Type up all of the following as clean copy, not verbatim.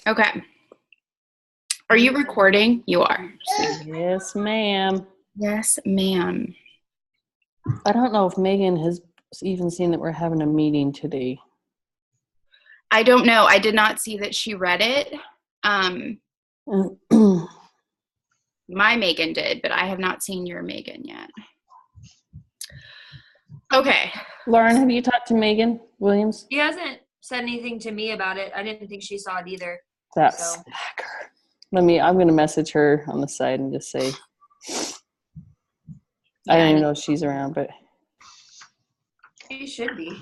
Okay. Are you recording? You are. Yes, ma'am. Yes, ma'am. I don't know if Megan has even seen that we're having a meeting today. I don't know. I did not see that she read it. My Megan did, but I have not seen your Megan yet. Okay. Lauren, have you talked to Megan Williams? She hasn't said anything to me about it. I didn't think she saw it either. That slacker. I'm going to message her on the side and just say, I don't even know if she's around, but. She should be.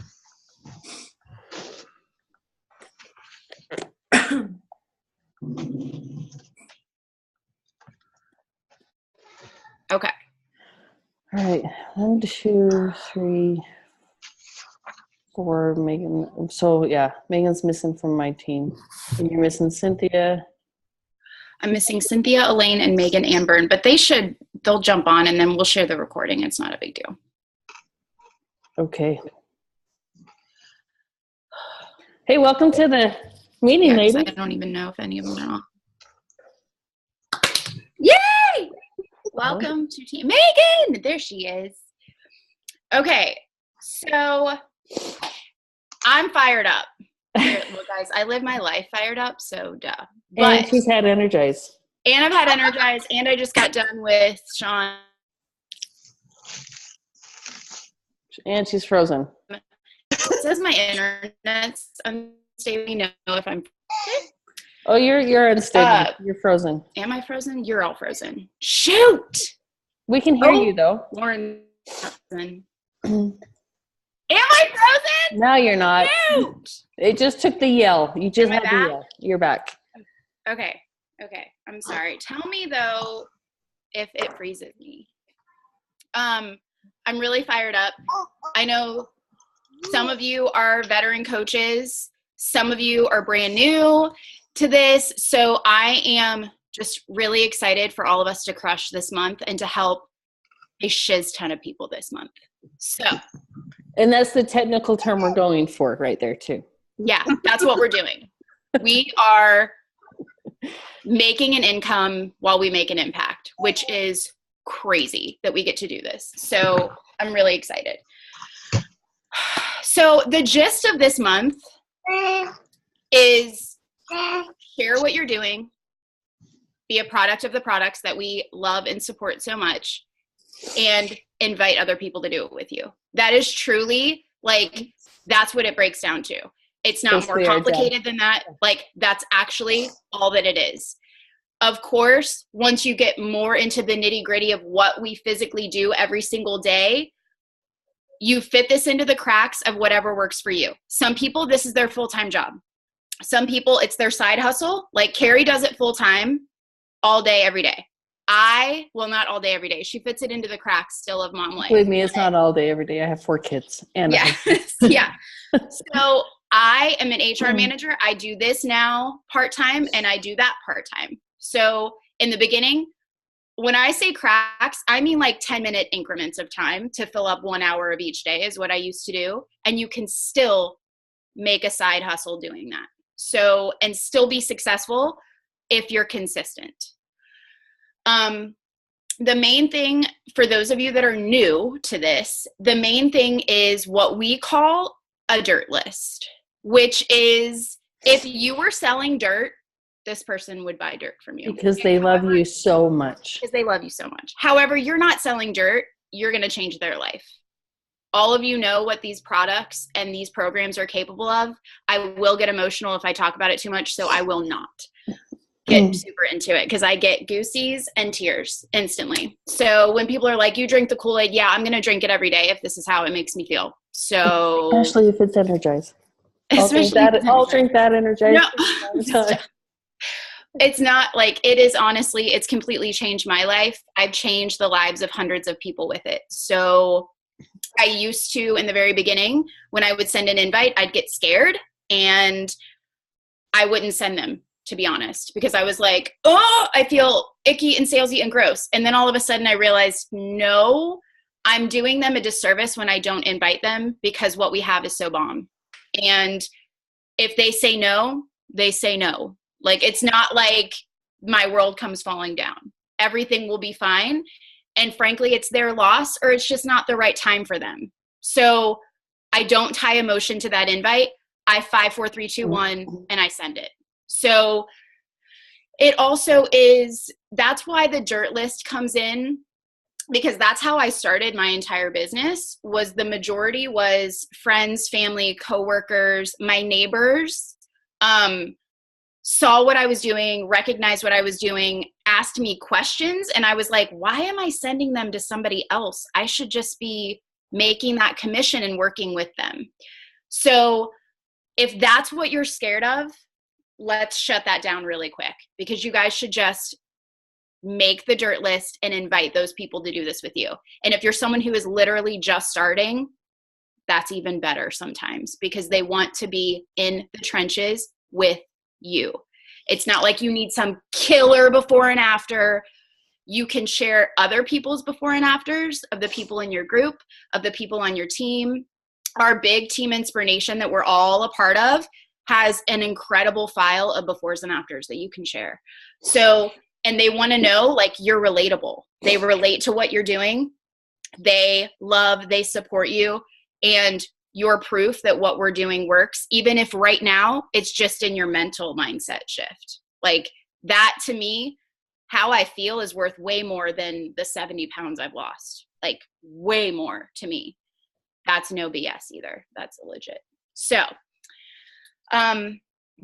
Okay. All right. 1, 2, 3, 4, Megan. So, yeah, Megan's missing from my team. And you're missing Cynthia. I'm missing Cynthia, Elaine, and Megan Amburn, but they'll jump on and then we'll share the recording. It's not a big deal. Okay. Hey, welcome to the meeting, ladies. I don't even know if any of them are on. Yay! Welcome to team Megan. There she is. Okay, so I'm fired up. Well, guys, I live my life fired up, so duh. And she's had Energize. And I've had Energize, and I just got done with Sean. And she's frozen. It says my internet's unstable. Know if I'm. Oh, you're unstable. You're frozen. Am I frozen? You're all frozen. Shoot! We can hear you though. Lauren. Am I frozen? No, you're not. Shoot! It just took the yell. You just had the yell. You're back. Okay. I'm sorry. Tell me though if it freezes me. I'm really fired up. I know some of you are veteran coaches. Some of you are brand new to this. So I am just really excited for all of us to crush this month and to help a shiz ton of people this month. So. And that's the technical term we're going for right there too. Yeah, that's what we're doing. We are making an income while we make an impact, which is crazy that we get to do this. So I'm really excited. So the gist of this month is share what you're doing, be a product of the products that we love and support so much, and invite other people to do it with you. That is truly, that's what it breaks down to. It's not more complicated than that. That's actually all that it is. Of course, once you get more into the nitty-gritty of what we physically do every single day, you fit this into the cracks of whatever works for you. Some people, this is their full-time job. Some people, it's their side hustle. Like Carrie does it full-time all day, every day. Not all day, every day. She fits it into the cracks still of mom life. Believe me, it's not all day, every day. I have 4 kids. Yeah. So I am an HR manager. I do this now part-time and I do that part-time. So in the beginning, when I say cracks, I mean 10-minute increments of time to fill up 1 hour of each day is what I used to do. And you can still make a side hustle doing that. So, and still be successful if you're consistent. The main thing for those of you that are new to this, the main thing is what we call a dirt list, which is if you were selling dirt, this person would buy dirt from you. Because they love you so much. Because they love you so much. However, you're not selling dirt, you're going to change their life. All of you know what these products and these programs are capable of. I will get emotional if I talk about it too much, so I will not get super into it because I get goosies and tears instantly. So when people are like, you drink the Kool-Aid, yeah, I'm going to drink it every day if this is how it makes me feel. So especially if it's Energized. I'll drink that Energized. No. It's not it is honestly, it's completely changed my life. I've changed the lives of hundreds of people with it. So I used to, in the very beginning, when I would send an invite, I'd get scared and I wouldn't send them, to be honest, because I was like, oh, I feel icky and salesy and gross. And then all of a sudden I realized, no, I'm doing them a disservice when I don't invite them because what we have is so bomb. And if they say no, they say no. Like, it's not like my world comes falling down. Everything will be fine. And frankly, it's their loss, or it's just not the right time for them. So I don't tie emotion to that invite. I 5, 4, 3, 2, 1, and I send it. So it also is, that's why the dirt list comes in, because that's how I started my entire business. Was the majority was friends, family, coworkers, my neighbors, saw what I was doing, recognized what I was doing, asked me questions. And I was like, why am I sending them to somebody else? I should just be making that commission and working with them. So if that's what you're scared of, let's shut that down really quick, because you guys should just make the dirt list and invite those people to do this with you. And if you're someone who is literally just starting, that's even better sometimes, because they want to be in the trenches with you. It's not like you need some killer before and after. You can share other people's before and afters of the people in your group, of the people on your team. Our big team Inspiration that we're all a part of has an incredible file of befores and afters that you can share. So, and they want to know, like, you're relatable. They relate to what you're doing. They love, they support you, and you're proof that what we're doing works, even if right now it's just in your mental mindset shift. Like, that to me, how I feel is worth way more than the 70 pounds I've lost. Like, way more to me. That's no BS either. That's legit. So,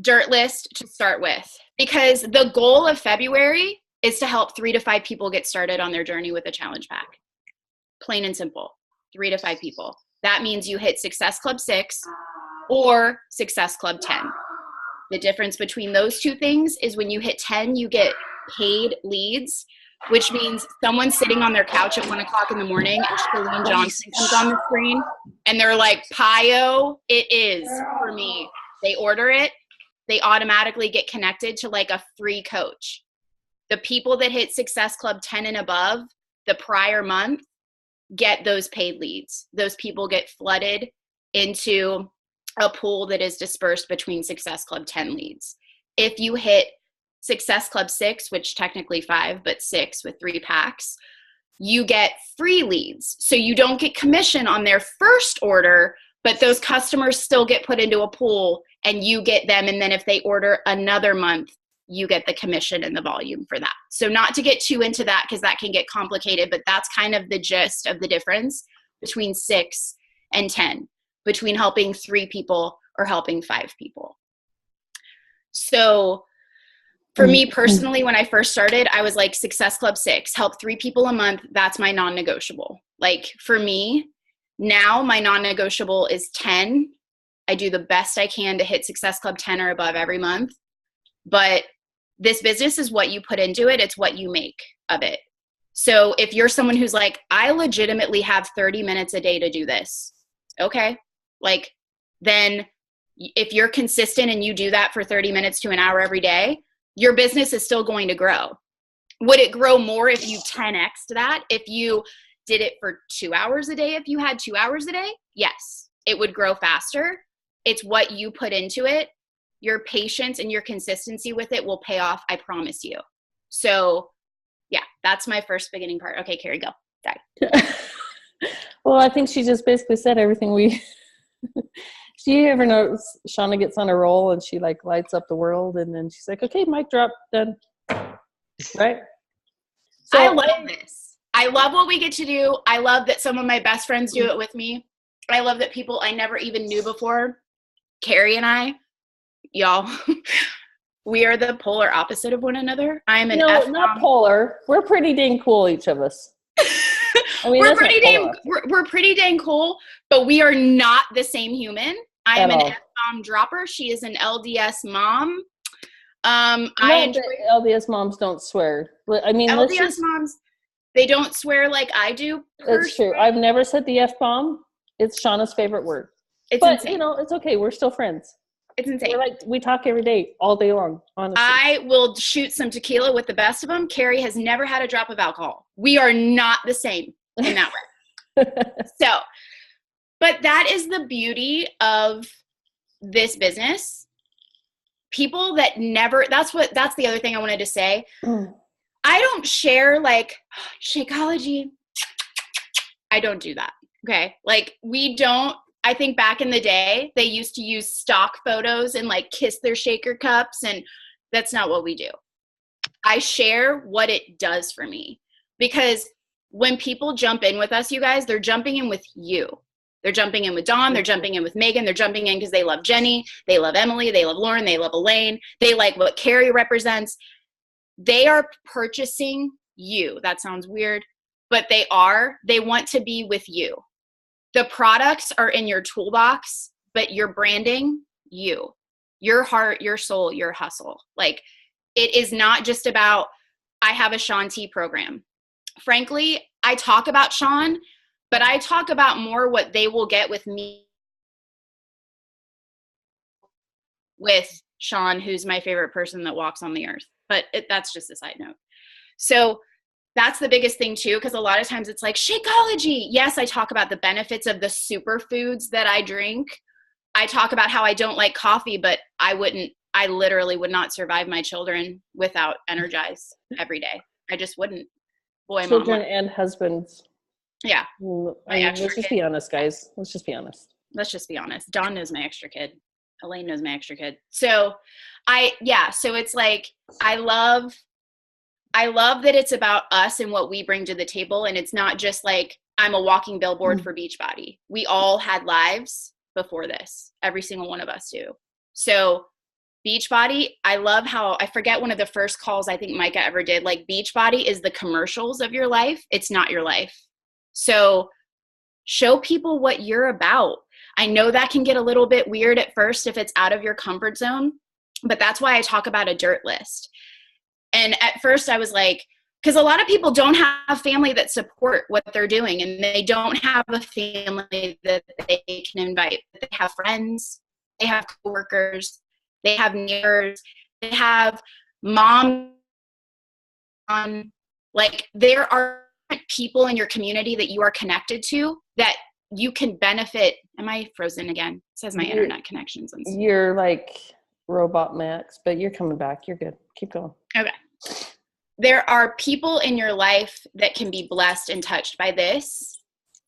dirt list to start with, because the goal of February is to help 3 to 5 people get started on their journey with a challenge pack. Plain and simple, 3 to 5 people. That means you hit Success Club 6 or Success Club 10. The difference between those two things is when you hit 10, you get paid leads, which means someone's sitting on their couch at 1 o'clock in the morning and Shalene Johnson comes on the screen and they're like, Pio, it is for me. They order it. They automatically get connected to like a free coach. The people that hit Success Club 10 and above the prior month get those paid leads. Those people get flooded into a pool that is dispersed between Success Club 10 leads. If you hit Success Club 6, which technically 5, but 6 with 3 packs, you get free leads. So you don't get commission on their first order, but those customers still get put into a pool and you get them. And then if they order another month, you get the commission and the volume for that. So not to get too into that, because that can get complicated, but that's kind of the gist of the difference between 6 and 10, between helping 3 people or helping 5 people. So for me personally, when I first started, I was like, Success Club 6, help 3 people a month. That's my non-negotiable. Like, for me now, my non-negotiable is 10. I do the best I can to hit Success Club 10 or above every month. But this business is what you put into it. It's what you make of it. So if you're someone who's like, I legitimately have 30 minutes a day to do this. Okay. Like, then if you're consistent and you do that for 30 minutes to an hour every day, your business is still going to grow. Would it grow more if you 10x'd that? If you did it for 2 hours a day, if you had 2 hours a day, yes, it would grow faster. It's what you put into it. Your patience and your consistency with it will pay off, I promise you. So yeah, that's my first beginning part. Okay, Carrie, go. Sorry. Well, I think she just basically said everything we she ever knows Shauna gets on a roll and she like lights up the world and then she's like, okay, mic drop, done. Right? So I love this. I love what we get to do. I love that some of my best friends do it with me. I love that people I never even knew before, Carrie and I, y'all, we are the polar opposite of one another. I'm an not polar. We're pretty dang cool, each of us. I mean, we're pretty dang cool, but we are not the same human. I am an F-bomb dropper. She is an LDS mom. LDS moms don't swear. I mean, LDS moms, they don't swear like I do. It's true. I've never said the F-bomb. It's Shauna's favorite word. But insane. It's okay. We're still friends. It's insane. We talk every day, all day long, honestly. I will shoot some tequila with the best of them. Carrie has never had a drop of alcohol. We are not the same in that way. But that is the beauty of this business. people that never, that's the other thing I wanted to say. I don't share like Shakeology. I don't do that. Okay. Like we don't, I think back in the day, they used to use stock photos and like kiss their shaker cups. And that's not what we do. I share what it does for me, because when people jump in with us, you guys, they're jumping in with you. They're jumping in with Dawn. They're jumping in with Megan. They're jumping in because they love Jenny. They love Emily. They love Lauren. They love Elaine. They like what Carrie represents. They are purchasing you. That sounds weird, but they want to be with you. The products are in your toolbox, but you're branding you, your heart, your soul, your hustle. Like it is not just about, I have a Shaun T program. Frankly, I talk about Shaun, but I talk about more what they will get with me, with Shaun, who's my favorite person that walks on the earth. But that's just a side note. So that's the biggest thing too, because a lot of times it's like Shakeology. Yes, I talk about the benefits of the superfoods that I drink. I talk about how I don't like coffee, but I literally would not survive my children without Energize every day. I just wouldn't. Boy, children and husbands. Yeah. Let's just be honest, guys. Let's just be honest. Let's just be honest. Dawn knows my extra kid. Elaine knows my extra kid. So so it's like, I love that it's about us and what we bring to the table. And it's not just like, I'm a walking billboard for Beachbody. We all had lives before this. Every single one of us do. So Beachbody, I love how, I forget one of the first calls I think Micah ever did, like Beachbody is the commercials of your life. It's not your life. So show people what you're about. I know that can get a little bit weird at first if it's out of your comfort zone, but that's why I talk about a dirt list. And at first I was like, because a lot of people don't have family that support what they're doing, and they don't have a family that they can invite. They have friends, they have coworkers, they have neighbors, they have mom. Like there are people in your community that you are connected to that you can benefit. Am I frozen again? It says my internet connection's on. You're like Robot Max, but you're coming back. You're good. Keep going. Okay. There are people in your life that can be blessed and touched by this.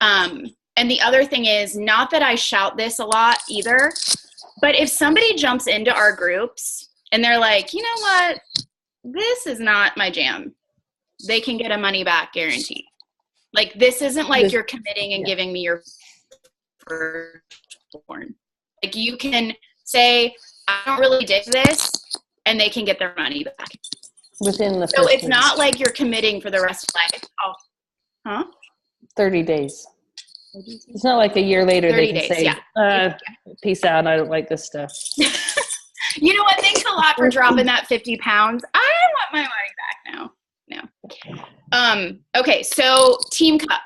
And the other thing is, not that I shout this a lot either, but if somebody jumps into our groups and they're like, you know what, this is not my jam, they can get a money back guarantee. Like this isn't like you're committing and giving me your firstborn. Like you can say, I don't really dig this, and they can get their money back. Within the so it's not like you're committing for the rest of life. 30 days. It's not like a year later they can days, say, peace out, I don't like this stuff. You know what? Thanks a lot for dropping that 50 pounds. I want my money back now. No. Okay, so Team Cup.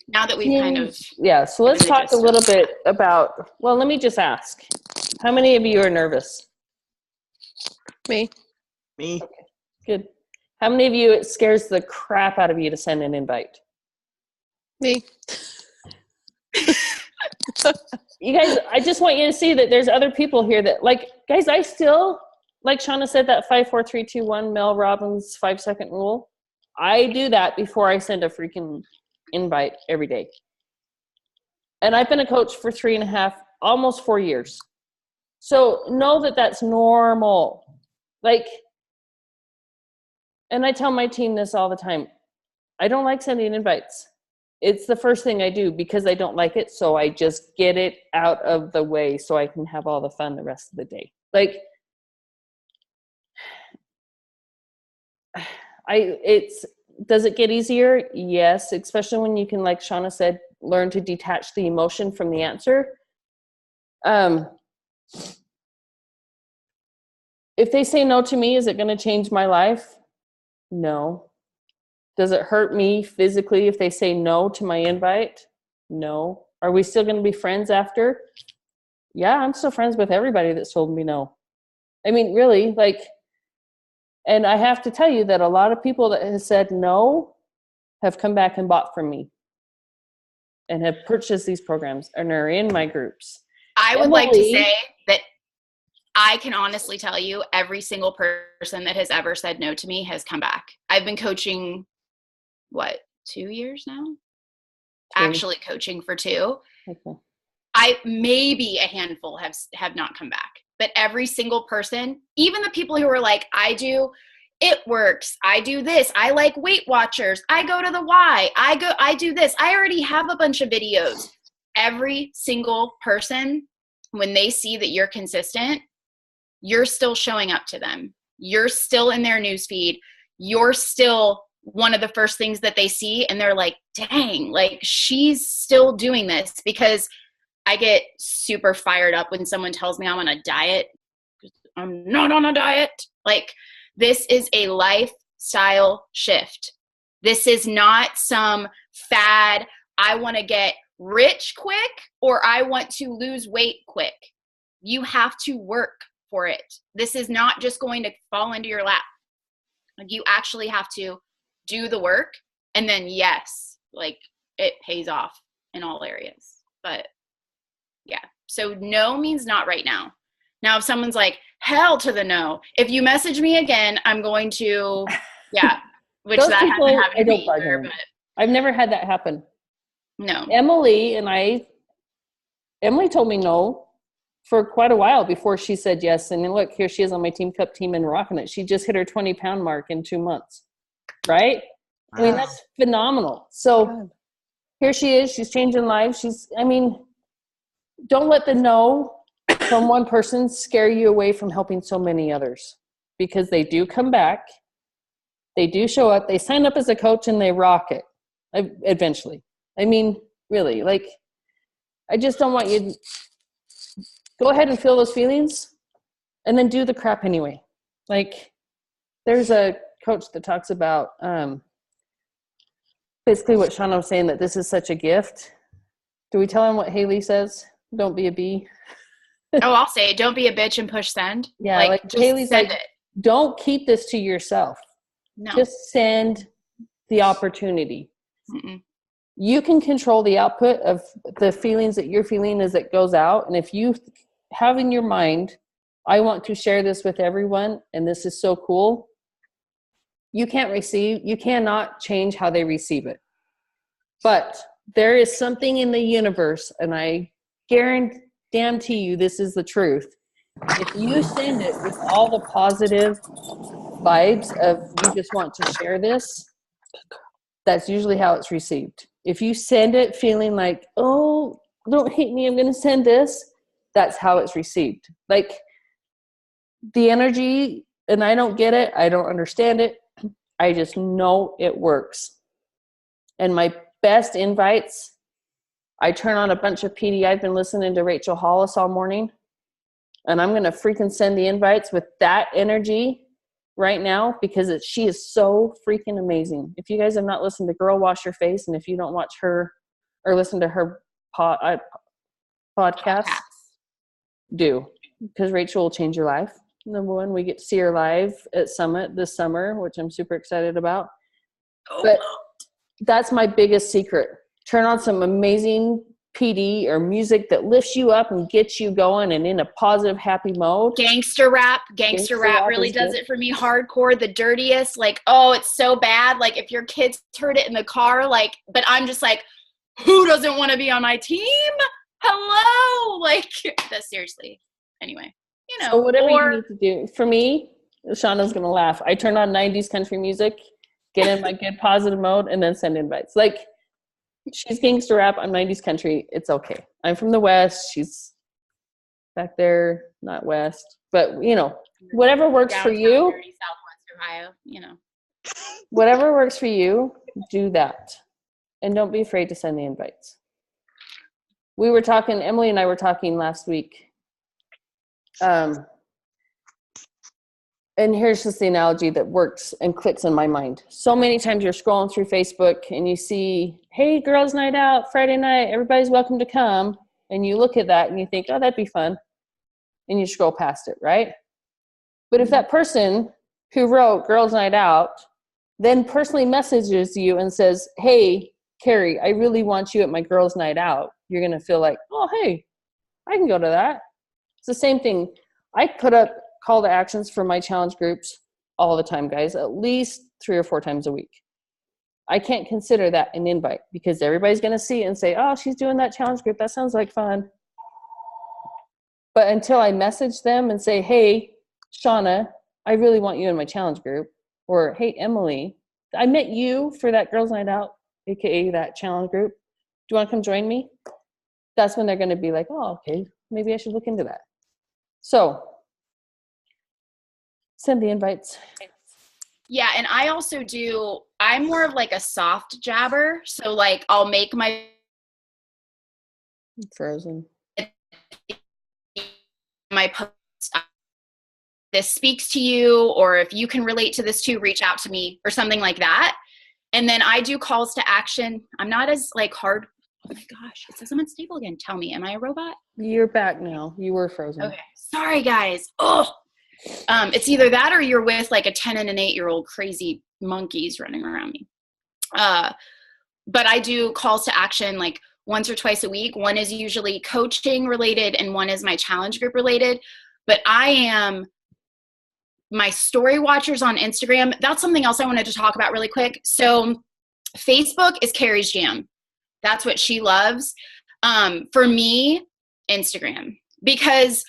Now that we've kind of... Yeah, so let's talk a little bit about... Well, let me just ask. How many of you are nervous? Me. Okay, good. How many of you, it scares the crap out of you to send an invite? Me. You guys, I just want you to see that there's other people here that, like, guys, I still, like Shauna said, that 5, 4, 3, 2, 1 Mel Robbins 5-second rule. I do that before I send a freaking invite every day. And I've been a coach for 3.5, almost 4 years. So know that that's normal. Like, and I tell my team this all the time. I don't like sending invites. It's the first thing I do because I don't like it. So I just get it out of the way so I can have all the fun the rest of the day. Like, does it get easier? Yes, especially when you can, like Shauna said, learn to detach the emotion from the answer. If they say no to me, is it going to change my life? No. Does it hurt me physically if they say no to my invite? No. Are we still going to be friends after? Yeah, I'm still friends with everybody that's told me no. I mean, really, like, and I have to tell you that a lot of people that have said no have come back and bought from me and have purchased these programs and are in my groups. I would like to say that I can honestly tell you every single person that has ever said no to me has come back. I've been coaching, 2 years now? Actually coaching for 2. Okay. Maybe a handful have not come back, but every single person, even the people who are like, it works. I do this. I like Weight Watchers. I go to the Y. I do this. I already have a bunch of videos. Every single person, when they see that you're consistent, you're still showing up to them. You're still in their newsfeed. You're still one of the first things that they see. And they're like, dang, like she's still doing this. Because I get super fired up when someone tells me I'm on a diet. I'm not on a diet. Like, this is a lifestyle shift. This is not some fad. I want to get rich quick or I want to lose weight quick. You have to work for it. This is not just going to fall into your lap. Like, you actually have to do the work, and then yes, like it pays off in all areas. But yeah, so no means not right now. Now, if someone's like, hell to the no, if you message me again, I'm going to, which that hasn't happened to me either, but I've never had that happen. No. Emily told me no for quite a while before she said yes. And then look, here she is on my Team Cup team and rocking it. She just hit her 20-pound mark in 2 months. Right? Wow. I mean, that's phenomenal. So here she is. She's changing lives. Don't let the no from one person scare you away from helping so many others, because they do come back. They do show up. They sign up as a coach and they rock it eventually. I mean, really, like, I just don't want you to go ahead and feel those feelings and then do the crap anyway. Like, there's a coach that talks about basically what Shauna was saying, that this is such a gift. Do we tell him what Haley says? Don't be a bee. Oh, I'll say it. Don't be a bitch and push send. Yeah, like just Haley's send like, it. Don't keep this to yourself. No. Just send the opportunity. Mm-mm. You can control the output of the feelings that you're feeling as it goes out. And if you have in your mind, I want to share this with everyone, and this is so cool, you cannot change how they receive it. But there is something in the universe, and I guarantee you this is the truth. If you send it with all the positive vibes of you just want to share this, that's usually how it's received. If you send it feeling like, oh, don't hate me, I'm going to send this, that's how it's received. Like, the energy, and I don't get it, I don't understand it, I just know it works. And my best invites, I turn on a bunch of PD. I've been listening to Rachel Hollis all morning, and I'm going to freaking send the invites with that energy right now, because she is so freaking amazing. If you guys have not listened to Girl Wash Your Face, and if you don't watch her or listen to her podcast, do, because Rachel will change your life. Number one, we get to see her live at Summit this summer, which I'm super excited about. But that's my biggest secret. Turn on some amazing PD or music that lifts you up and gets you going and in a positive, happy mode. Gangster rap really does it for me. Hardcore, the dirtiest, like, oh, it's so bad. Like, if your kids heard it in the car, like, but I'm just like, who doesn't want to be on my team? Hello. Like, that's seriously. Anyway, So whatever you need to do. For me, Shauna's going to laugh. I turn on 90s country music, get in my good positive mode, and then send invites. Like, she's gangster rap, I'm 90s country. It's okay. I'm from the West. She's back there, not West. But, whatever works for you. Dirty Southwest Ohio, Whatever works for you, do that. And don't be afraid to send the invites. Emily and I were talking last week. And here's just the analogy that works and clicks in my mind. So many times you're scrolling through Facebook and you see, hey, girls' night out, Friday night, everybody's welcome to come. And you look at that and you think, oh, that'd be fun. And you scroll past it, right? But if that person who wrote girls' night out then personally messages you and says, hey, Carrie, I really want you at my girls' night out, you're going to feel like, oh, hey, I can go to that. It's the same thing. I put up call to actions for my challenge groups all the time, guys, at least 3 or 4 times a week. I can't consider that an invite because everybody's going to see it and say, oh, she's doing that challenge group. That sounds like fun. But until I message them and say, hey, Shauna, I really want you in my challenge group. Or, hey, Emily, I met you for that girls' night out, AKA that challenge group. Do you want to come join me? That's when they're going to be like, oh, okay, maybe I should look into that. So send the invites. Yeah, and I also do, I'm more of like a soft jabber. So like I'll make my Frozen. My post, this speaks to you, or if you can relate to this too, reach out to me or something like that. And then I do calls to action. I'm not as like hard. Oh my gosh, it says I'm unstable again. Tell me, am I a robot? You're back now. You were frozen. Okay, sorry guys. Oh, it's either that or you're with like a 10 and an 8-year-old crazy monkeys running around me. But I do calls to action like once or twice a week. One is usually coaching related and one is my challenge group related. But I am my story watchers on Instagram. That's something else I wanted to talk about really quick. So Facebook is Carrie's jam. That's what she loves. For me, Instagram, because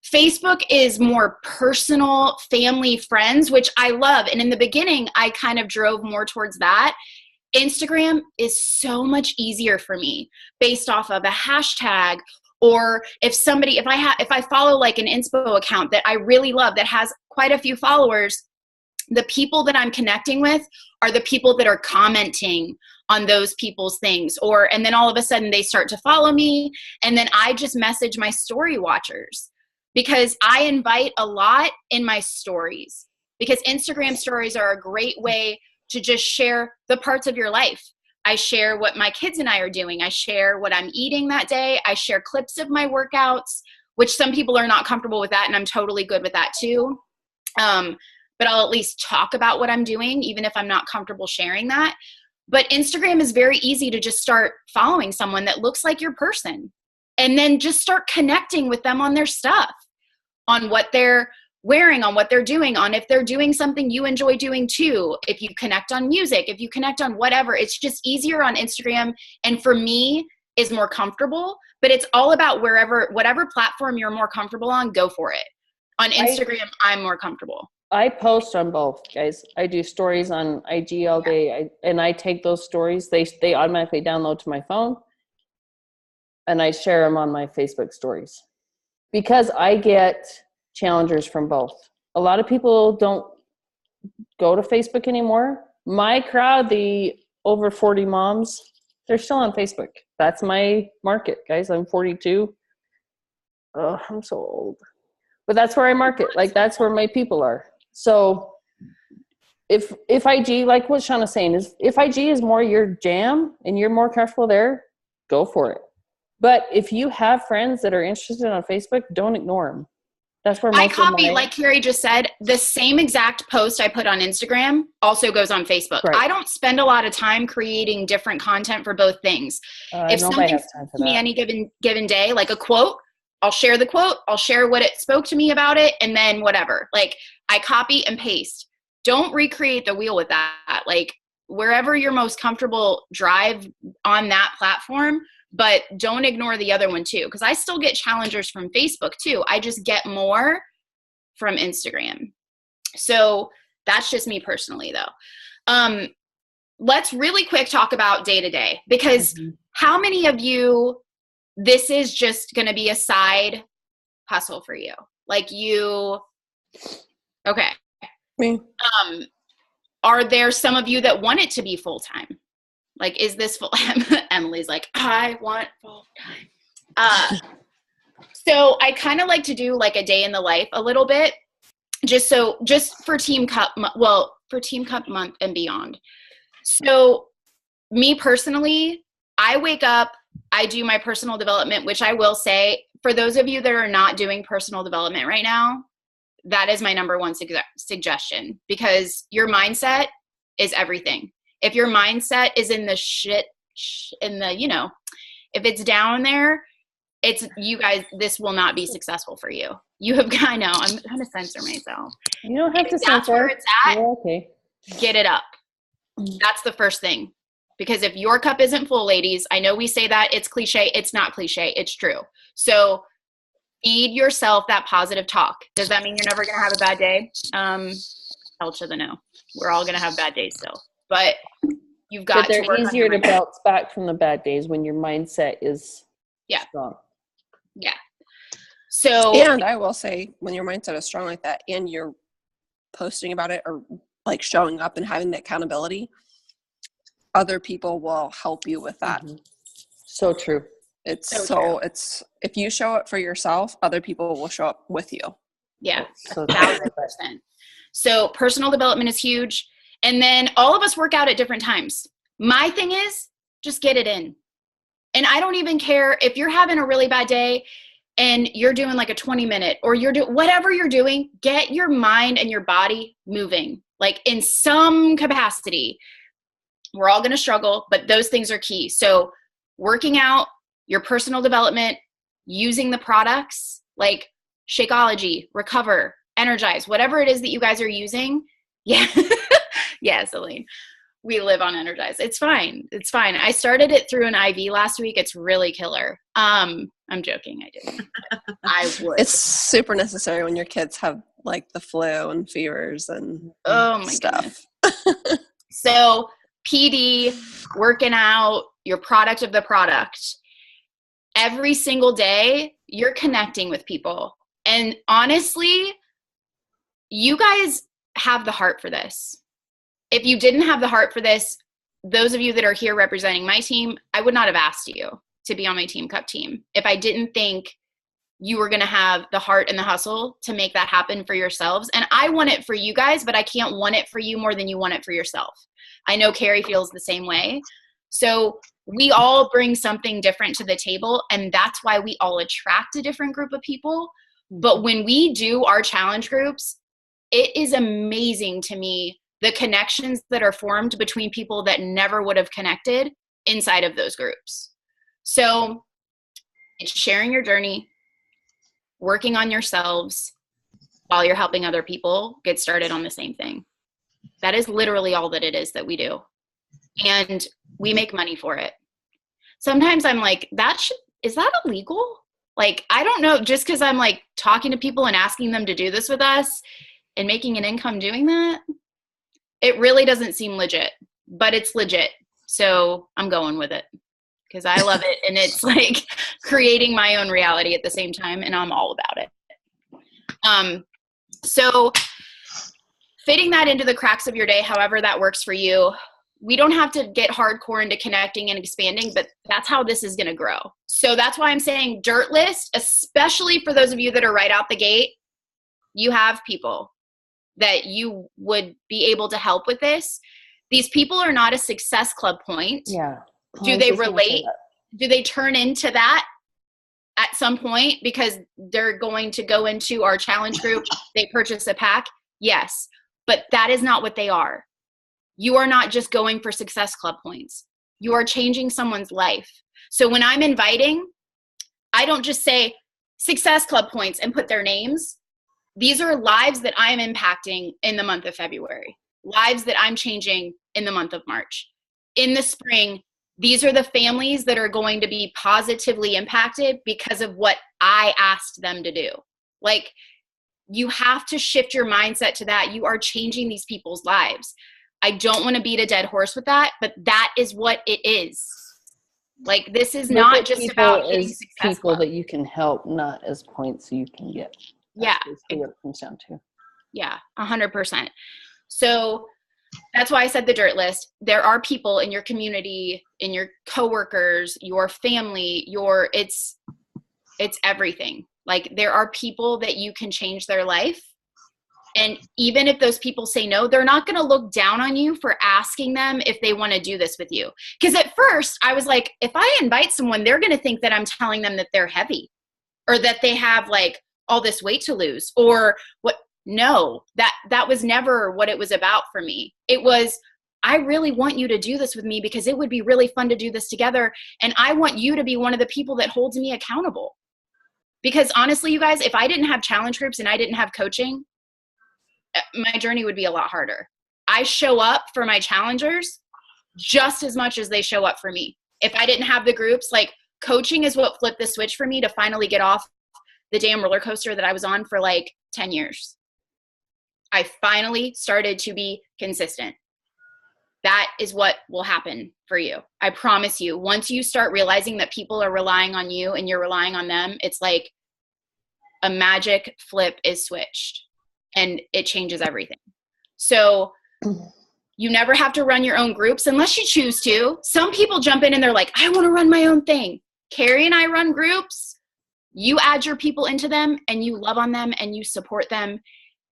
Facebook is more personal, family, friends, which I love. And in the beginning, I kind of drove more towards that. Instagram is so much easier for me based off of a hashtag, or if I follow like an inspo account that I really love that has quite a few followers, the people that I'm connecting with are the people that are commenting on those people's things. And then all of a sudden they start to follow me. And then I just message my story watchers because I invite a lot in my stories, because Instagram stories are a great way to just share the parts of your life. I share what my kids and I are doing. I share what I'm eating that day. I share clips of my workouts, which some people are not comfortable with that. And I'm totally good with that too. But I'll at least talk about what I'm doing, even if I'm not comfortable sharing that. But Instagram is very easy to just start following someone that looks like your person, and then just start connecting with them on their stuff, on what they're wearing, on what they're doing, on if they're doing something you enjoy doing too. If you connect on music, if you connect on whatever, it's just easier on Instagram. And for me, is more comfortable, but it's all about whatever platform you're more comfortable on, go for it. On Instagram, I'm more comfortable. I post on both, guys. I do stories on IG all day, and I take those stories. They automatically download to my phone, and I share them on my Facebook stories because I get challengers from both. A lot of people don't go to Facebook anymore. My crowd, the over 40 moms, they're still on Facebook. That's my market, guys. I'm 42. Oh, I'm so old. But that's where I market. Like, that's where my people are. So if IG, like what Shauna's saying, is if IG is more your jam and you're more comfortable there, go for it. But if you have friends that are interested on Facebook, don't ignore them. That's where most I copy, like Carrie just said, the same exact post I put on Instagram also goes on Facebook. Right. I don't spend a lot of time creating different content for both things. If something spoke to me any given day, like a quote, I'll share the quote, I'll share what it spoke to me about it, and then whatever. Like, I copy and paste. Don't recreate the wheel with that. Like, wherever you're most comfortable, drive on that platform, but don't ignore the other one too. Because I still get challengers from Facebook too. I just get more from Instagram. So that's just me personally though. Let's really quick talk about day-to-day, because how many of you, this is just going to be a side hustle for you? Like okay. Me. Are there some of you that want it to be full-time? Like, is this full? Emily's like, I want full-time. So I kind of like to do like a day in the life a little bit, just for Team Cup, for Team Cup month and beyond. So me personally, I wake up, I do my personal development, which I will say, for those of you that are not doing personal development right now, that is my number one suggestion, because your mindset is everything. If your mindset is in the if it's down there, you guys, this will not be successful for you. You have, I know, I'm trying to censor myself. You don't have to That's censor. where it's at. You're okay. Get it up. That's the first thing. Because if your cup isn't full, ladies, I know we say that it's cliche. It's not cliche. It's true. So feed yourself that positive talk. Does that mean you're never going to have a bad day? Hell to the no. We're all going to have bad days still. But you've got but to they're work easier on your to mindset. bounce back from the bad days when your mindset is strong. Yeah. So, And I will say, when your mindset is strong like that and you're posting about it or like showing up and having the accountability, other people will help you with that. Mm-hmm. So true. It's true. it's if you show up for yourself, other people will show up with you. yeah, So 1,000%. So personal development is huge. And then all of us work out at different times. My thing is just get it in. And I don't even care if you're having a really bad day and you're doing like a 20-minute or you're doing whatever you're doing, get your mind and your body moving, like in some capacity. We're all going to struggle, but those things are key. So working out, your personal development, using the products like Shakeology, Recover, Energize, whatever it is that you guys are using. Yeah. Yes, Elaine. We live on Energize. It's fine. It's fine. I started it through an IV last week. It's really killer. I'm joking. I didn't. I would. It's super necessary when your kids have like the flu and fevers and stuff. Goodness. So PD, working out, your product of the product. Every single day, you're connecting with people. And honestly, you guys have the heart for this. If you didn't have the heart for this, those of you that are here representing my team, I would not have asked you to be on my Team Cup team if I didn't think you were going to have the heart and the hustle to make that happen for yourselves. And I want it for you guys, but I can't want it for you more than you want it for yourself. I know Carrie feels the same way. So we all bring something different to the table, and that's why we all attract a different group of people. But when we do our challenge groups, it is amazing to me the connections that are formed between people that never would have connected inside of those groups. So it's sharing your journey, working on yourselves while you're helping other people get started on the same thing. That is literally all that it is that we do. And we make money for it. Sometimes I'm like, is that illegal? Like, I don't know, just because I'm like talking to people and asking them to do this with us and making an income doing that, it really doesn't seem legit, but it's legit. So I'm going with it because I love it. And it's like creating my own reality at the same time. And I'm all about it. So fitting that into the cracks of your day, however that works for you. We don't have to get hardcore into connecting and expanding, but that's how this is going to grow. So that's why I'm saying dirt list, especially for those of you that are right out the gate, you have people that you would be able to help with this. These people are not a success club point. Yeah. Do they relate? Do they turn into that at some point because they're going to go into our challenge group? They purchase a pack? Yes. But that is not what they are. You are not just going for success club points. You are changing someone's life. So when I'm inviting, I don't just say success club points and put their names. These are lives that I am impacting in the month of February, lives that I'm changing in the month of March. In the spring, these are the families that are going to be positively impacted because of what I asked them to do. Like, you have to shift your mindset to that. You are changing these people's lives. I don't want to beat a dead horse with that, but that is what it is. Like, this is not just about hitting success people club. that you can help, not as points you can get. That's basically what it comes down to. Yeah, 100%. So that's why I said the dirt list. There are people in your community, in your coworkers, your family, it's everything. Like, there are people that you can change their life. And even if those people say no, they're not going to look down on you for asking them if they want to do this with you. Because at first I was like, if I invite someone, they're going to think that I'm telling them that they're heavy or that they have like all this weight to lose or what. No, that was never what it was about for me. It was, I really want you to do this with me because it would be really fun to do this together. And I want you to be one of the people that holds me accountable. Because honestly, you guys, if I didn't have challenge groups and I didn't have coaching, my journey would be a lot harder. I show up for my challengers just as much as they show up for me. If I didn't have the groups, like coaching is what flipped the switch for me to finally get off the damn roller coaster that I was on for like 10 years. I finally started to be consistent. That is what will happen for you. I promise you. Once you start realizing that people are relying on you and you're relying on them, it's like a magic flip is switched and it changes everything. So you never have to run your own groups unless you choose to. Some people jump in and they're like, I want to run my own thing. Carrie and I run groups. You add your people into them and you love on them and you support them.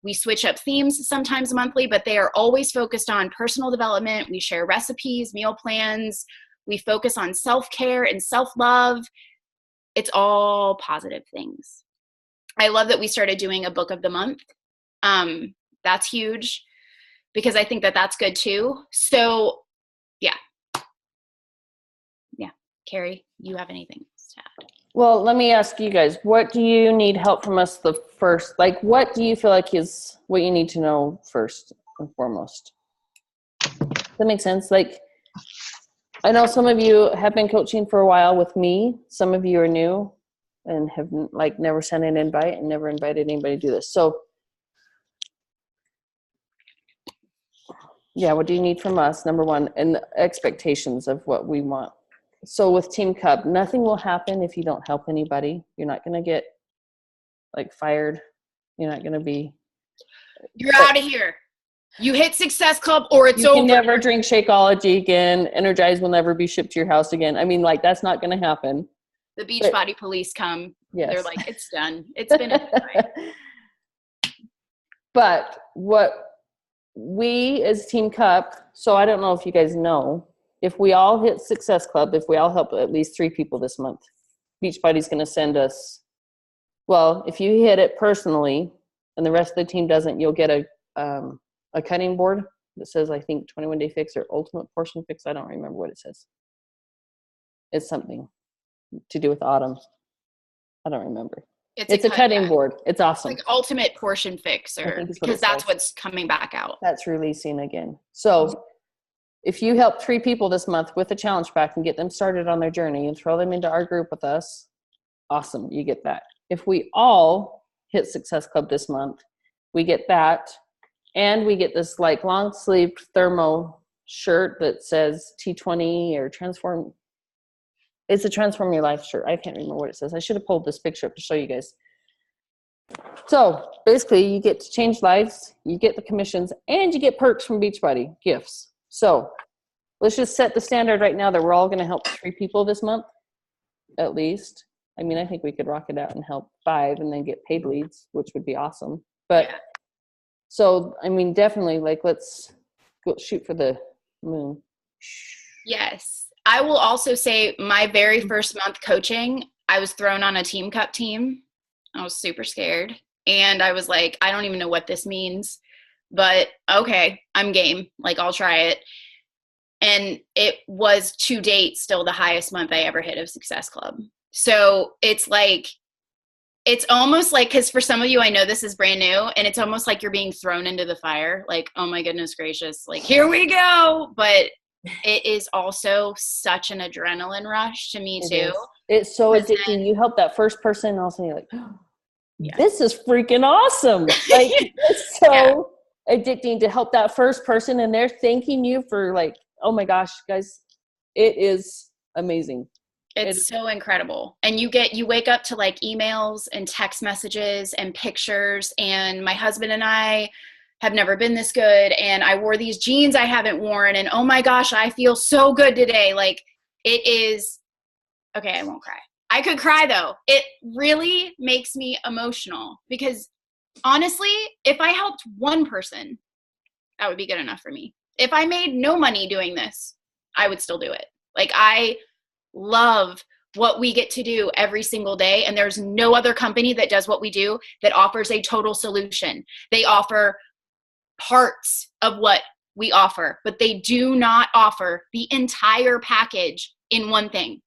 We switch up themes sometimes monthly, but they are always focused on personal development. We share recipes, meal plans. We focus on self-care and self-love. It's all positive things. I love that we started doing a book of the month. That's huge because I think that that's good too. So yeah. Carrie, you have anything to add? Well, let me ask you guys, what do you need help from us the first? Like, what do you feel like is what you need to know first and foremost? Does that make sense? Like, I know some of you have been coaching for a while with me. Some of you are new and have like never sent an invite and never invited anybody to do this. So yeah, what do you need from us? Number one, and expectations of what we want. So with Team Cup, nothing will happen if you don't help anybody. You're not going to get like fired. You're not going to be. You're out of here. You hit Success Club or it's over. You can never drink Shakeology again. Energize will never be shipped to your house again. I mean, like, that's not going to happen. The Beachbody police come. Yes. They're like, it's done. It's been a night. But what we as Team Cup, so I don't know if you guys know, if we all hit Success Club, if we all help at least 3 people this month, Beachbody's going to send us, well, if you hit it personally and the rest of the team doesn't, you'll get a cutting board that says, I think, 21-day fix or ultimate portion fix. I don't remember what it says. It's something to do with autumn. I don't remember. It's a cutting board. It's awesome. It's like ultimate portion fix, or because that's what's coming back out. That's releasing again. So if you help 3 people this month with a challenge pack and get them started on their journey and throw them into our group with us, awesome, you get that. If we all hit Success Club this month, we get that. And we get this like long sleeved thermo shirt that says T20 or transform. It's a transform your life shirt. I can't remember what it says. I should have pulled this picture up to show you guys. So basically you get to change lives, you get the commissions, and you get perks from Beachbody, gifts. So let's just set the standard right now that we're all going to help 3 people this month, at least. I mean, I think we could rock it out and help 5 and then get paid leads, which would be awesome. But yeah. So, I mean, definitely, like, let's go shoot for the moon. Yes. I will also say my very first month coaching, I was thrown on a Team Cup team. I was super scared. And I was like, I don't even know what this means. But okay, I'm game. Like, I'll try it. And it was to date still the highest month I ever hit of Success Club. So it's like, it's almost like, because for some of you, I know this is brand new, and it's almost like you're being thrown into the fire. Like, oh my goodness gracious, like, here we go. But it is also such an adrenaline rush to me too. It's so addicting. Then, you help that first person and all of a sudden you're like, oh, this is freaking awesome. Like, it's so addicting to help that first person, and they're thanking you for, like, oh my gosh, guys, it is amazing. It's so incredible. And you wake up to like emails and text messages and pictures, and my husband and I have never been this good, and I wore these jeans I haven't worn, and oh my gosh, I feel so good today. Like, it is, okay, I won't cry. I could cry though. It really makes me emotional because honestly, if I helped one person, that would be good enough for me. If I made no money doing this, I would still do it. Like, I love what we get to do every single day. And there's no other company that does what we do that offers a total solution. They offer parts of what we offer, but they do not offer the entire package in one thing.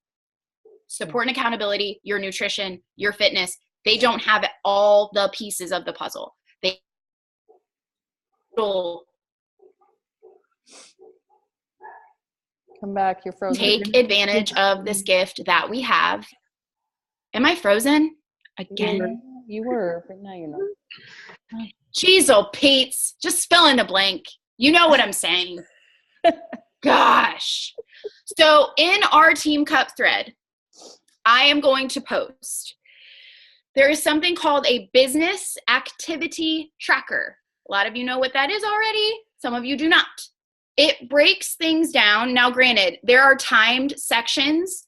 Support and accountability, your nutrition, your fitness, They don't have all the pieces of the puzzle. They will Come back. You're frozen. take advantage of this gift that we have. Am I frozen again? You were, but now you're not. Jeez, oh, Pete's. Just fill in the blank. You know what I'm saying. Gosh. So in our Team Cup thread, I am going to post. There is something called a business activity tracker. A lot of you know what that is already. Some of you do not. It breaks things down. Now, granted, there are timed sections.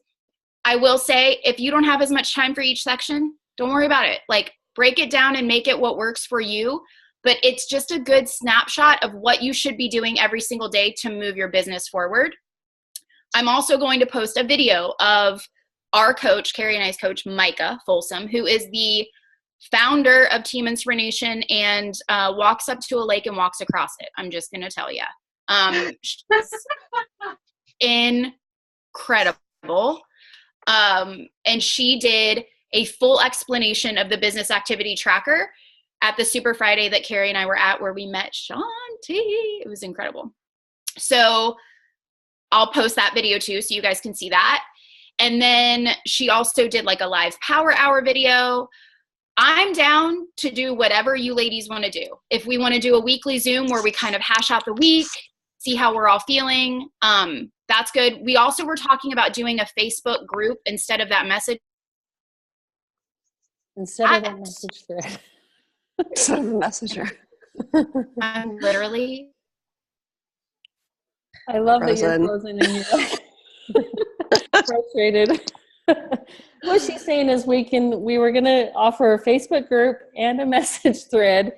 I will say, if you don't have as much time for each section, don't worry about it. Like, break it down and make it what works for you. But it's just a good snapshot of what you should be doing every single day to move your business forward. I'm also going to post a video of our coach, Carrie and I's coach, Micah Folsom, who is the founder of Team Inspiration and walks up to a lake and walks across it. I'm just going to tell you. Incredible. And she did a full explanation of the business activity tracker at the Super Friday that Carrie and I were at, where we met Shanti. It was incredible. So I'll post that video too, so you guys can see that. And then she also did like a live power hour video. I'm down to do whatever you ladies want to do. If we want to do a weekly Zoom where we kind of hash out the week, see how we're all feeling, that's good. We also were talking about doing a Facebook group instead of that message. Instead of that message thread. Instead of a messenger. I'm literally. I love that you're frozen and you're frustrated. What she's saying is we were going to offer a Facebook group and a message thread.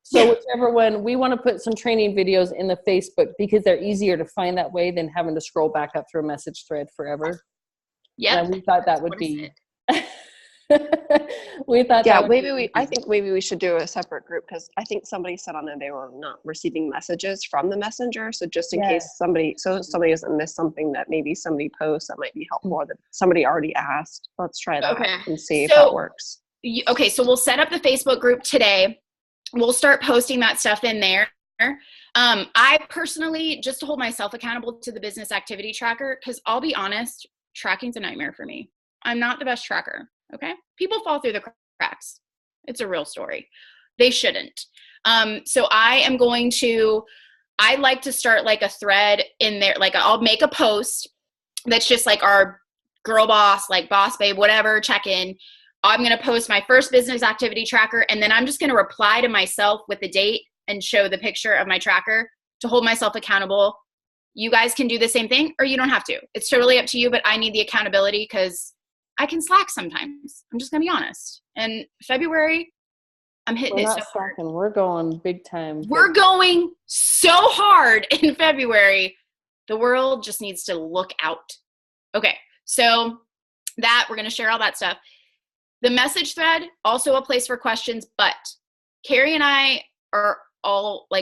So whichever one, we want to put some training videos in the Facebook because they're easier to find that way than having to scroll back up through a message thread forever. Yeah. We thought that would be. We thought. Yeah, I think maybe we should do a separate group, because I think somebody said on there they were not receiving messages from the messenger. So just in case somebody doesn't miss something that maybe somebody posts that might be helpful, or that somebody already asked. Let's try that and see if that works. Okay, so we'll set up the Facebook group today. We'll start posting that stuff in there. I personally, just to hold myself accountable to the business activity tracker, because I'll be honest, tracking's a nightmare for me. I'm not the best tracker. Okay. People fall through the cracks. It's a real story. They shouldn't. So I like to start like a thread in there. Like I'll make a post that's just like our girl boss, like boss babe, whatever, check in. I'm going to post my first business activity tracker. And then I'm just going to reply to myself with the date and show the picture of my tracker to hold myself accountable. You guys can do the same thing, or you don't have to. It's totally up to you, but I need the accountability because I can slack sometimes. I'm just going to be honest. And February, I'm hitting it so hard. We're going big time. We're going so hard in February. The world just needs to look out. Okay, so that we're going to share all that stuff. The message thread, also a place for questions, but Carrie and I are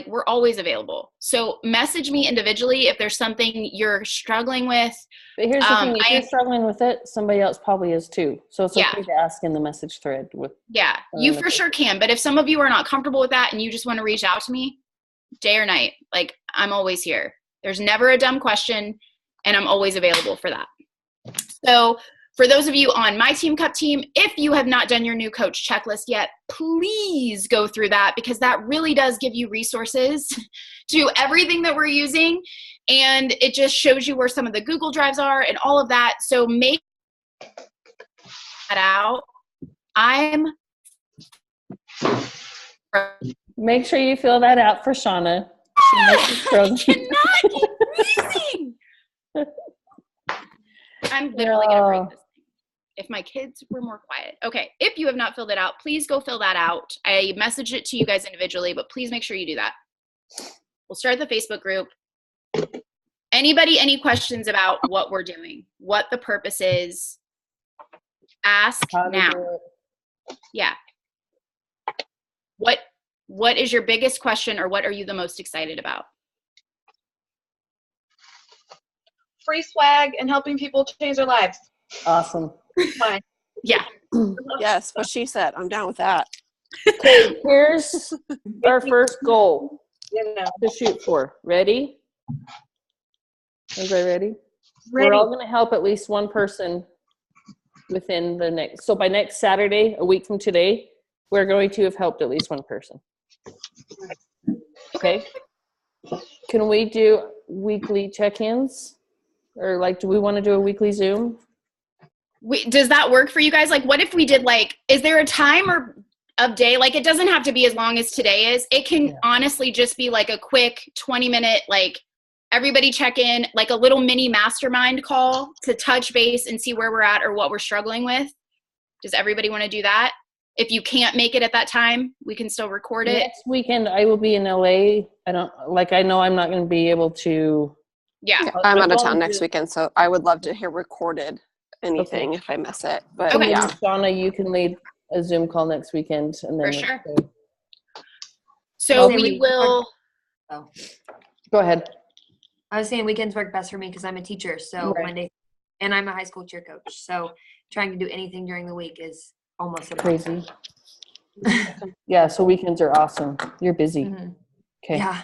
we're always available. So message me individually if there's something you're struggling with. But here's the thing, if you're struggling with it, somebody else probably is too. So it's okay to ask in the message thread. You for sure can. But if some of you are not comfortable with that and you just want to reach out to me, day or night, like I'm always here. There's never a dumb question, and I'm always available for that. So for those of you on my Team Cup team, if you have not done your new coach checklist yet, please go through that, because that really does give you resources to everything that we're using. And it just shows you where some of the Google Drives are and all of that. So make that out. Make sure you fill that out for Shauna. I cannot keep breathing. I'm literally going to break this. If my kids were more quiet. Okay, if you have not filled it out, please go fill that out. I messaged it to you guys individually, but please make sure you do that. We'll start the Facebook group. Anybody, any questions about what we're doing, what the purpose is? Ask now. Yeah. What is your biggest question, or what are you the most excited about? Free swag and helping people change their lives. Awesome. Fine. Yeah. Yes, what she said. I'm down with that. Okay, here's our first goal to shoot for. Ready? Everybody ready? We're all going to help at least one person within the next. So by next Saturday, a week from today, we're going to have helped at least one person. Okay. Can we do weekly check-ins? Or like, do we want to do a weekly Zoom? Does that work for you guys? Like, what if we did like, is there a time or of day? Like, it doesn't have to be as long as today is. It can honestly just be like a quick 20-minute, like everybody check in, like a little mini mastermind call to touch base and see where we're at or what we're struggling with. Does everybody want to do that? If you can't make it at that time, we can still record it. Next weekend, I will be in LA. I know I'm not going to be able to. Yeah. I'm out of town next weekend, so I would love to hear recorded anything if I miss it. But Okay. yeah. Shauna, you can lead a Zoom call next weekend. And then For sure. So we will. Oh. Go ahead. I was saying weekends work best for me because I'm a teacher. So Monday, and I'm a high school cheer coach. So trying to do anything during the week is almost crazy. Yeah, so weekends are awesome. You're busy. Mm-hmm. Okay. Yeah.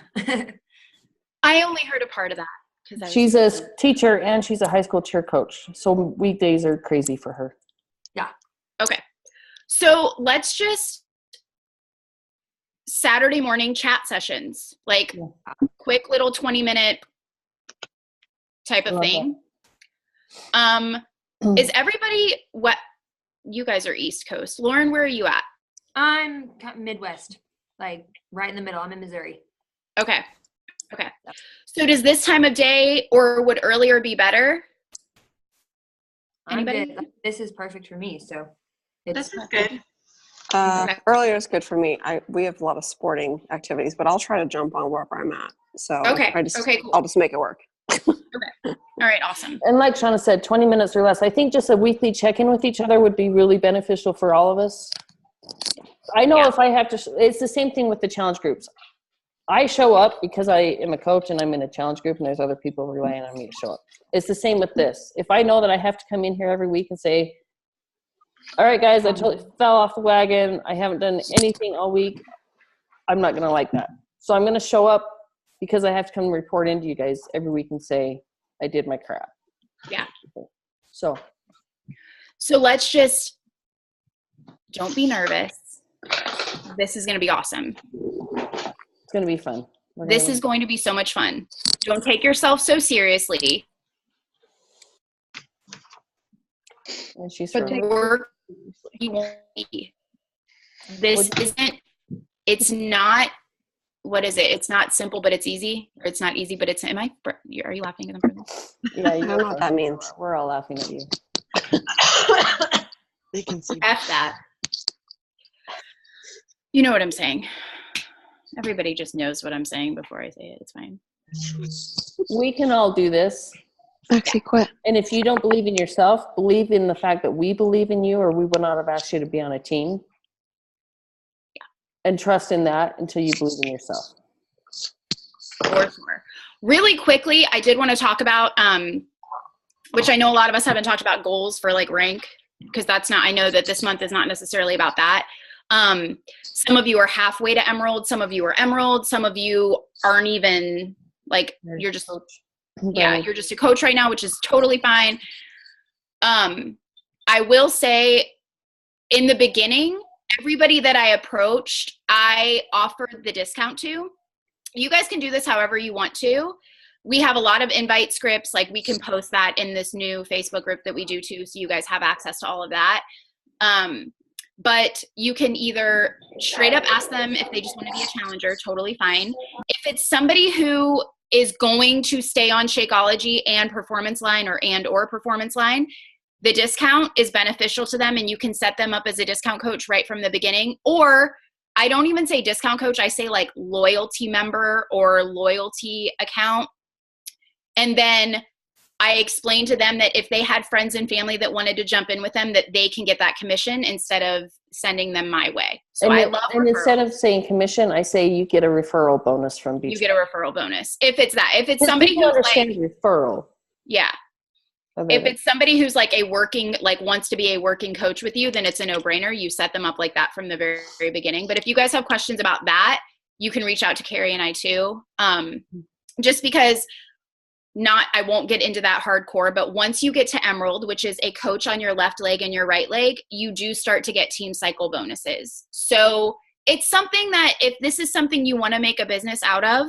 I only heard a part of that. She's a teacher and she's a high school cheer coach. So weekdays are crazy for her. Yeah. Okay. So let's just Saturday morning chat sessions, like quick little 20-minute type of thing. Is everybody what? You guys are East Coast. Lauren, where are you at? I'm Midwest, like right in the middle. I'm in Missouri. Okay. So does this time of day or would earlier be better? Anybody? This is perfect for me. So this is good. Earlier is good for me. We have a lot of sporting activities, but I'll try to jump on wherever I'm at. So cool. I'll just make it work. Okay. All right. Awesome. And like Shauna said, 20 minutes or less. I think just a weekly check-in with each other would be really beneficial for all of us. I know if I have to, it's the same thing with the challenge groups. I show up because I am a coach and I'm in a challenge group and there's other people relying on me to show up. It's the same with this. If I know that I have to come in here every week and say, all right, guys, I totally fell off the wagon. I haven't done anything all week. I'm not going to like that. So I'm going to show up because I have to come report into you guys every week and say, I did my crap. Yeah. So let's just, don't be nervous. This is going to be awesome. It's going to be fun. This is going to be so much fun. Don't take yourself so seriously. And she's work you won't be. This isn't, it's not, what is it? It's not simple, but it's easy. Or it's not easy, but it's, are you laughing at them? Yeah, you know what that means. We're all laughing at you. They can see. F that. You know what I'm saying. Everybody just knows what I'm saying before I say it. It's fine. We can all do this. Okay, quit. And if you don't believe in yourself, believe in the fact that we believe in you, or we would not have asked you to be on a team. Yeah. And trust in that until you believe in yourself. For sure. Really quickly, I did want to talk about, which I know a lot of us haven't talked about goals for like rank, because that's not, I know that this month is not necessarily about that. Some of you are halfway to Emerald. Some of you are Emerald. Some of you aren't even like, you're just, you're just a coach right now, which is totally fine. I will say in the beginning, everybody that I approached, I offered the discount to. You guys can do this however you want to. We have a lot of invite scripts. Like we can post that in this new Facebook group that we do too. So you guys have access to all of that. But you can either straight up ask them if they just want to be a challenger, totally fine. If it's somebody who is going to stay on Shakeology and Performance Line or Performance Line, the discount is beneficial to them and you can set them up as a discount coach right from the beginning. Or I don't even say discount coach, I say like loyalty member or loyalty account. And then I explained to them that if they had friends and family that wanted to jump in with them, that they can get that commission instead of sending them my way. So I love referrals. Instead of saying commission, I say you get a referral bonus from Beach. You get a referral bonus. If it's that. If it's somebody who understands referral. Yeah. If it's somebody who's like wants to be a working coach with you, then it's a no-brainer. You set them up like that from the very, very beginning. But if you guys have questions about that, you can reach out to Carrie and I too. Just because I won't get into that hardcore, but once you get to Emerald, which is a coach on your left leg and your right leg, you do start to get team cycle bonuses. So it's something that if this is something you want to make a business out of,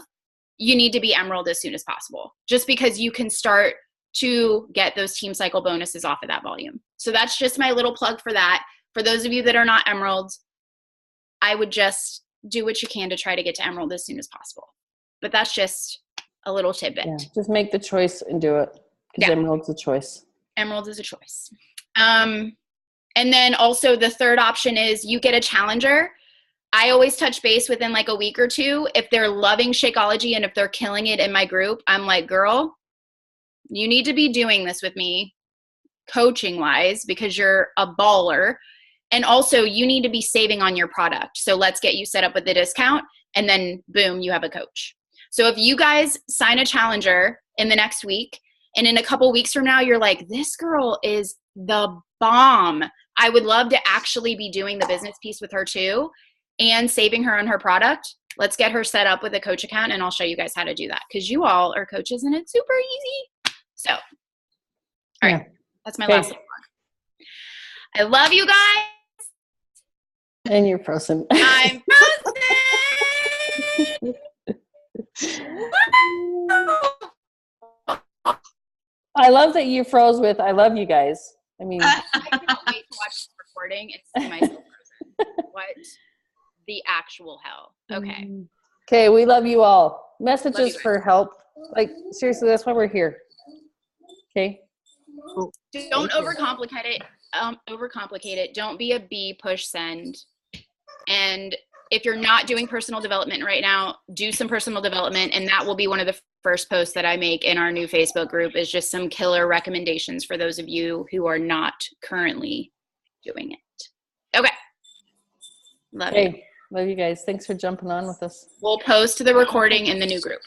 you need to be Emerald as soon as possible, just because you can start to get those team cycle bonuses off of that volume. So that's just my little plug for that. For those of you that are not Emerald, I would just do what you can to try to get to Emerald as soon as possible. But that's just a little tidbit. Yeah, just make the choice and do it, because Emerald's a choice. Emerald is a choice. And then also the third option is you get a challenger. I always touch base within like a week or two. If they're loving Shakeology and if they're killing it in my group, I'm like, girl, you need to be doing this with me coaching wise because you're a baller. And also you need to be saving on your product. So let's get you set up with the discount and then boom, you have a coach. So if you guys sign a challenger in the next week and in a couple weeks from now, you're like, this girl is the bomb. I would love to actually be doing the business piece with her too and saving her on her product. Let's get her set up with a coach account and I'll show you guys how to do that because you all are coaches and it's super easy. So, all right. That's my last one. I love you guys. And you're frozen. I'm frozen. I love that you froze with, I love you guys. I mean, I cannot wait to watch the recording and see myself frozen. What the actual hell? Okay. Okay, we love you all. Messages for help. Like, seriously, that's why we're here. Okay? Don't overcomplicate it. Overcomplicate it. Don't be a B, push send. And if you're not doing personal development right now, do some personal development. And that will be one of the first posts that I make in our new Facebook group is just some killer recommendations for those of you who are not currently doing it. Okay. Love you. Love you guys. Thanks for jumping on with us. We'll post the recording in the new group.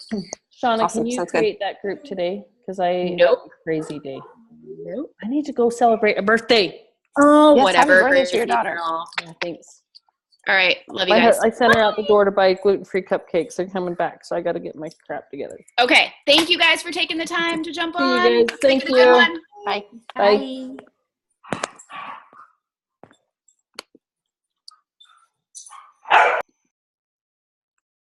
Shauna, Awesome. can you Sounds create that group today? Because I Nope. have a crazy day. Nope. I need to go celebrate a birthday. Oh, Yes, whatever. happy birthday to your daughter. Yeah, thanks. All right. Love you guys. I sent her out the door to buy gluten-free cupcakes. They're coming back, so I got to get my crap together. Okay. Thank you guys for taking the time to jump See you on. guys. Thank Make it a good you. one. Bye. Bye.